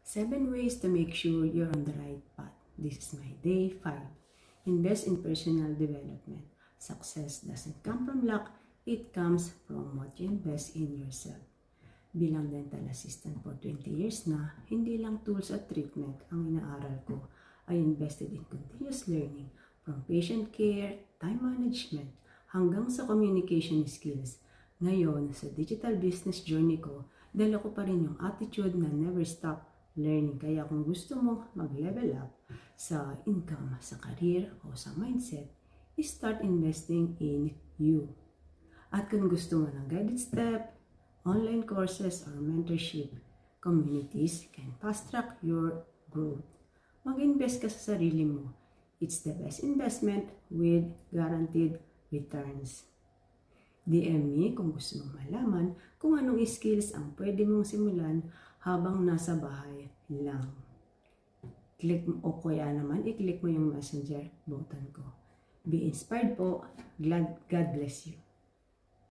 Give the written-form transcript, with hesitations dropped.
7 ways to make sure you're on the right path. This is my day 5. Invest in personal development. Success doesn't come from luck, it comes from what you invest in yourself. Bilang dental assistant for 20 years na, hindi lang tools at treatment ang inaaral ko. I invested in continuous learning from patient care, time management, hanggang sa communication skills. Ngayon, sa digital business journey ko, dala ko pa rin yung attitude na never stop learning. Kaya kung gusto mo mag-level up sa income, sa career, o sa mindset, start investing in you. At kung gusto mo ng guided step, online courses, or mentorship, communities can fast-track your growth. Mag-invest ka sa sarili mo. It's the best investment with guaranteed returns. DM me kung gusto mong malaman kung anong skills ang pwede mong simulan habang nasa bahay lang. Click mo o kaya naman i-click mo yung messenger button ko. Be inspired po. God bless you.